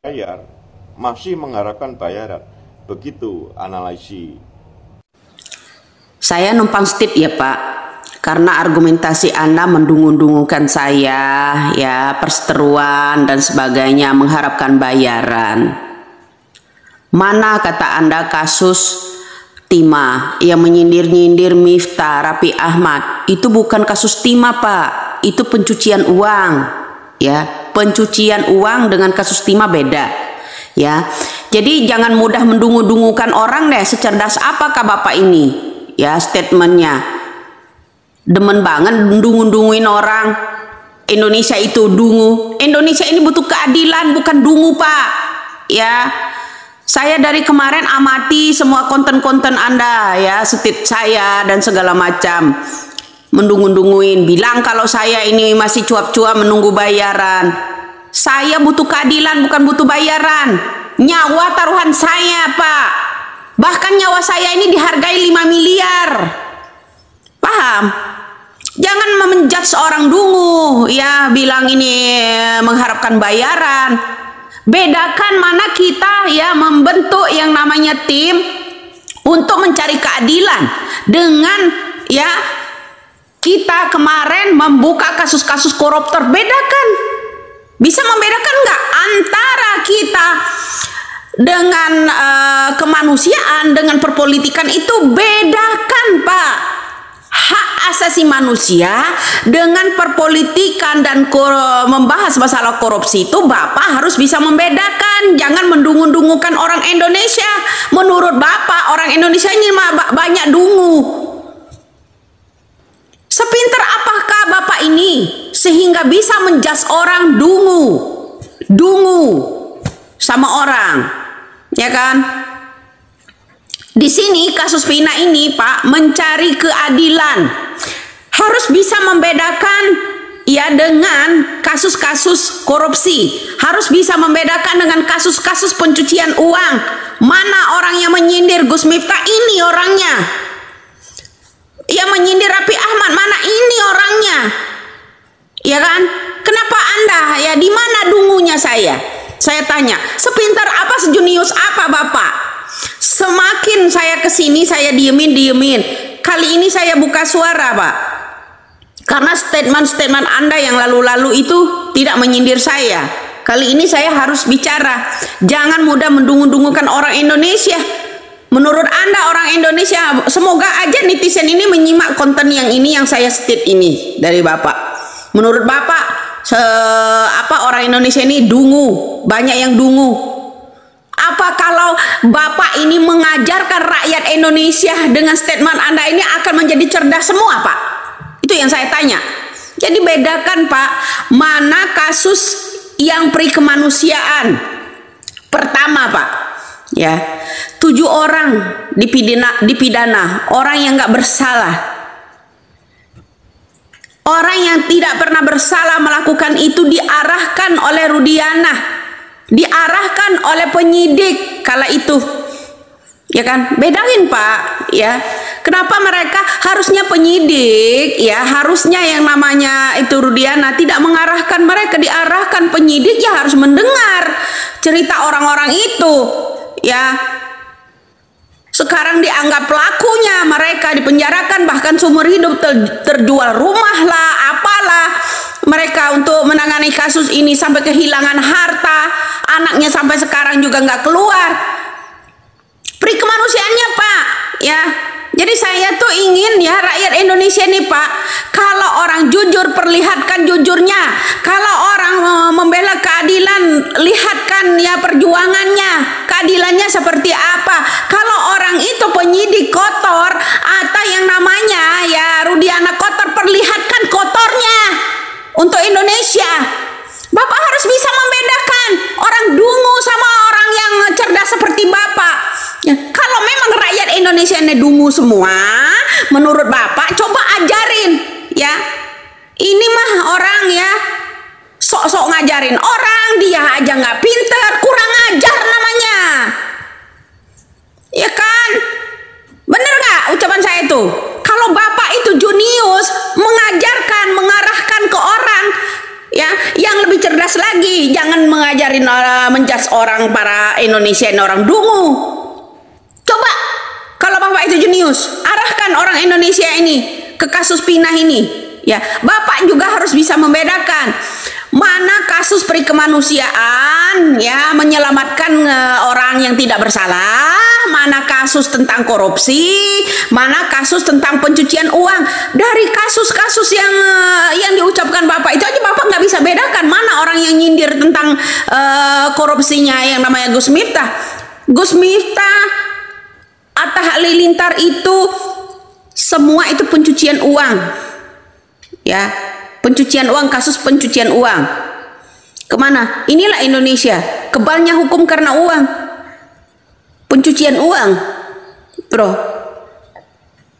bayar, masih mengharapkan bayaran. Begitu analisis. Saya numpang stip ya Pak, karena argumentasi Anda mendungung-dungungkan saya, ya perseteruan dan sebagainya, mengharapkan bayaran. Mana kata Anda kasus timah yang menyindir-nyindir Miftah, Raffi Ahmad? Itu bukan kasus timah Pak, itu pencucian uang. Ya, pencucian uang dengan kasus timah beda. Ya, jadi jangan mudah mendungu-dungukan orang deh. Secerdas apakah Bapak ini? Ya, statementnya demen banget dungu-dunguin orang. Indonesia itu dungu. Indonesia ini butuh keadilan, bukan dungu Pak. Ya, saya dari kemarin amati semua konten-konten Anda, ya, setit saya dan segala macam, mendungu-dunguin, bilang kalau saya ini masih cuap-cuap menunggu bayaran. Saya butuh keadilan, bukan butuh bayaran. Nyawa taruhan saya Pak, bahkan nyawa saya ini dihargai 5 miliar. Paham? Jangan menjudge seorang dungu, ya, bilang ini mengharapkan bayaran. Bedakan mana kita, ya, membentuk yang namanya tim untuk mencari keadilan dengan, ya, kita kemarin membuka kasus-kasus koruptor. Bedakan, bisa membedakan nggak antara kita dengan kemanusiaan dengan perpolitikan? Itu bedakan Pak. Hak asasi manusia dengan perpolitikan dan membahas masalah korupsi itu Bapak harus bisa membedakan. Jangan mendungu-dungukan orang Indonesia. Menurut Bapak orang Indonesia ini banyak dungu. Sepinter apakah Bapak ini sehingga bisa menjudge orang dungu sama orang, ya kan? Di sini kasus Vina ini Pak mencari keadilan, harus bisa membedakan, ya, dengan kasus-kasus korupsi, harus bisa membedakan dengan kasus-kasus pencucian uang. Mana orang yang menyindir Gus Miftah? Ini orangnya. Yang menyindir Raffi Ahmad, mana ini orangnya? Ya kan? Kenapa Anda, ya, di mana dungunya saya? Saya tanya, sepintar apa, sejunius apa Bapak? Semakin saya kesini saya diemin. Kali ini saya buka suara Pak, karena statement-statement Anda yang lalu-lalu itu tidak menyindir saya. Kali ini saya harus bicara. Jangan mudah mendungu-dungukan orang Indonesia. Menurut Anda orang Indonesia, semoga aja netizen ini menyimak konten yang ini yang saya state ini dari Bapak. Menurut Bapak, orang Indonesia ini dungu, banyak yang dungu. Apa kalau Bapak ini mengajarkan rakyat Indonesia dengan statement Anda ini akan menjadi cerdas semua Pak? Itu yang saya tanya. Jadi bedakan Pak, mana kasus yang pri kemanusiaan. Pertama Pak, ya, 7 orang dipidana, orang yang nggak bersalah. Orang yang tidak pernah bersalah melakukan itu diarahkan oleh Rudiana, diarahkan oleh penyidik kala itu, ya kan? Bedain Pak, ya. Kenapa mereka harusnya penyidik, ya, harusnya yang namanya itu Rudiana tidak mengarahkan mereka, diarahkan penyidik, ya, harus mendengar cerita orang-orang itu, ya. Sekarang dianggap pelakunya, mereka dipenjarakan bahkan seumur hidup, terjual rumah lah, apalah mereka untuk menangani kasus ini sampai kehilangan harta, anaknya sampai sekarang juga nggak keluar. Pri kemanusiaannya Pak, ya. Jadi saya tuh ingin, ya, rakyat Indonesia nih Pak, kalau orang jujur perlihatkan jujurnya, kalau orang membela keadilan lihatkan, ya, perjuangannya, keadilannya seperti apa. Kalau orang itu penyidik kotor atau yang namanya, ya, Rudiana kotor, perlihatkan kotornya untuk Indonesia. Bapak harus bisa membedakan orang dungu sama orang yang cerdas seperti Bapak. Ya, kalau memang rakyat Indonesia ini dungu semua, menurut Bapak coba ajarin, ya. Ini mah orang, ya, sok-sok ngajarin orang, dia aja nggak pinter, kurang ajar namanya. Ya kan? Bener nggak ucapan saya itu? Kalau Bapak itu junius, mengajarkan, mengarahkan ke orang, ya, yang lebih cerdas lagi, jangan mengajarkan ngajarin menjudge orang, para Indonesia ini orang dungu. Coba kalau Bapak itu jenius, arahkan orang Indonesia ini ke kasus pindah ini, ya. Bapak juga harus bisa membedakan mana kasus perikemanusiaan, ya, menyelamatkan orang yang tidak bersalah, mana kasus tentang korupsi, mana kasus tentang pencucian uang. Dari kasus-kasus yang diucapkan Bapak itu aja Bapak nggak bisa bedakan mana orang yang nyindir tentang korupsinya yang namanya Gus Miftah. Gus Miftah, Atta Halilintar itu semua itu pencucian uang, ya, pencucian uang, kasus pencucian uang. Kemana? Inilah Indonesia, kebalnya hukum karena uang, pencucian uang, bro.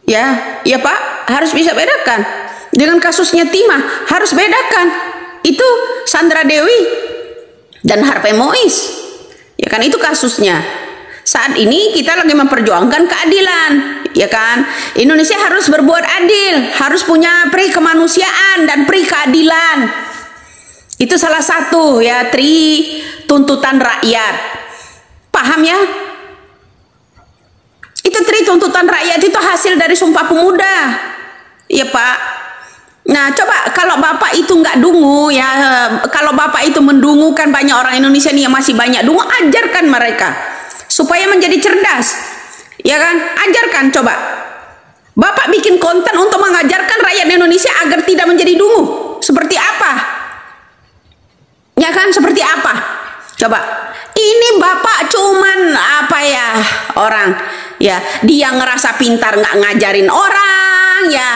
Ya Pak, harus bisa bedakan. Dengan kasusnya Timah harus bedakan. Itu Sandra Dewi dan Harvey Mois, ya kan, itu kasusnya. Saat ini kita lagi memperjuangkan keadilan, ya kan. Indonesia harus berbuat adil, harus punya pri kemanusiaan dan pri keadilan. Itu salah satu, ya, tuntutan rakyat. Paham ya? Itu tuntutan rakyat itu hasil dari Sumpah Pemuda, ya Pak. Nah, coba kalau Bapak itu nggak dungu, ya, kalau Bapak itu mendungukan banyak orang Indonesia nih yang masih banyak dungu, ajarkan mereka supaya menjadi cerdas, ya kan? Ajarkan, coba Bapak bikin konten untuk mengajarkan rakyat Indonesia agar tidak menjadi dungu. Seperti apa? Ya kan, seperti apa? Coba. Ini Bapak cuman apa ya, orang, ya, dia ngerasa pintar nggak ngajarin orang, ya,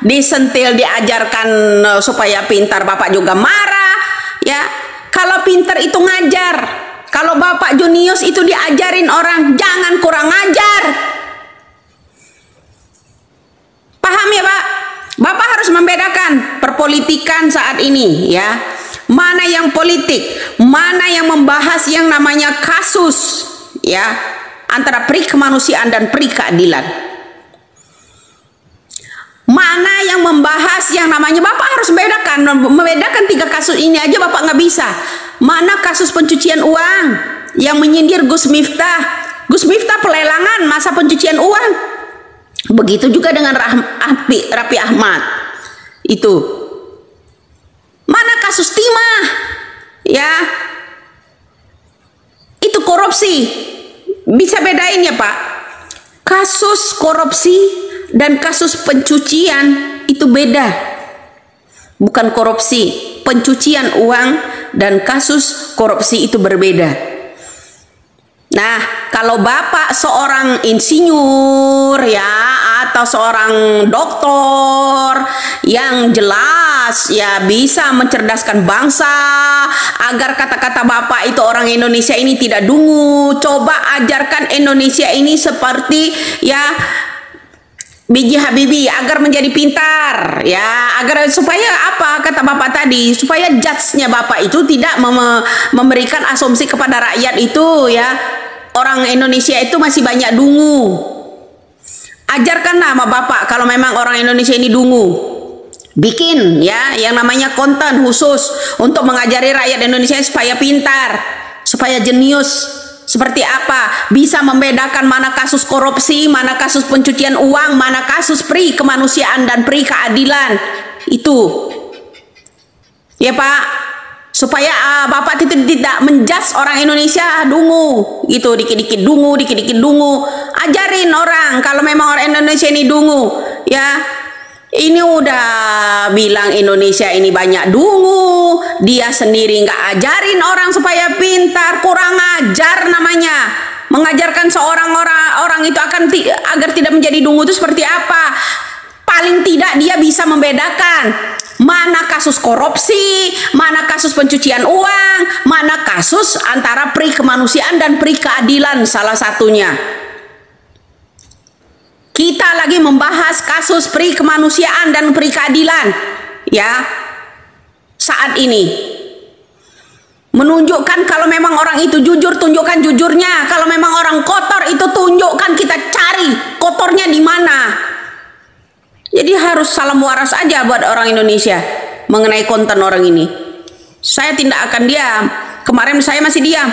disentil diajarkan supaya pintar, Bapak juga marah, ya. Kalau pintar itu ngajar. Kalau Bapak jenius itu diajarin orang, jangan kurang ajar. Paham ya Pak? Bapak harus membedakan perpolitikan saat ini, ya. Mana yang politik, mana yang membahas yang namanya kasus, ya, antara pri kemanusiaan dan pri keadilan. Mana yang membahas yang namanya, Bapak harus membedakan 3 kasus ini aja Bapak nggak bisa. Mana kasus pencucian uang yang menyindir Gus Miftah. Gus Miftah pelelangan masa pencucian uang. Begitu juga dengan Raffi Ahmad. Itu. Mana kasus Timah? Ya. Itu korupsi. Bisa bedain ya Pak. Kasus korupsi dan kasus pencucian itu beda. Bukan korupsi, pencucian uang dan kasus korupsi itu berbeda. Nah, kalau Bapak seorang insinyur, ya, atau seorang doktor yang jelas, ya, bisa mencerdaskan bangsa agar kata-kata Bapak itu orang Indonesia ini tidak dungu, coba ajarkan Indonesia ini seperti, ya, B.J. Habibie agar menjadi pintar, ya, agar supaya apa kata Bapak tadi, supaya judge-nya Bapak itu tidak memberikan asumsi kepada rakyat itu, ya, orang Indonesia itu masih banyak dungu. Ajarkan nama Bapak kalau memang orang Indonesia ini dungu. Bikin, ya, yang namanya konten khusus untuk mengajari rakyat Indonesia supaya pintar, supaya jenius. Seperti apa? Bisa membedakan mana kasus korupsi, mana kasus pencucian uang, mana kasus pri kemanusiaan dan pri keadilan. Itu. Ya Pak, supaya Bapak tidak menjudge orang Indonesia dungu. Gitu, dikit-dikit dungu, dikit-dikit dungu. Ajarin orang kalau memang orang Indonesia ini dungu, ya. Ini udah bilang Indonesia ini banyak dungu, dia sendiri nggak ajarin orang supaya pintar, kurang ajar namanya. Mengajarkan seorang orang itu agar tidak menjadi dungu itu seperti apa? Paling tidak dia bisa membedakan mana kasus korupsi, mana kasus pencucian uang, mana kasus antara pri kemanusiaan dan pri keadilan salah satunya. Kita lagi membahas kasus pri kemanusiaan dan pri keadilan, ya, saat ini. Menunjukkan kalau memang orang itu jujur, tunjukkan jujurnya. Kalau memang orang kotor itu tunjukkan, kita cari kotornya di mana. Jadi harus salam waras aja buat orang Indonesia mengenai konten orang ini. Saya tidak akan diam. Kemarin saya masih diam.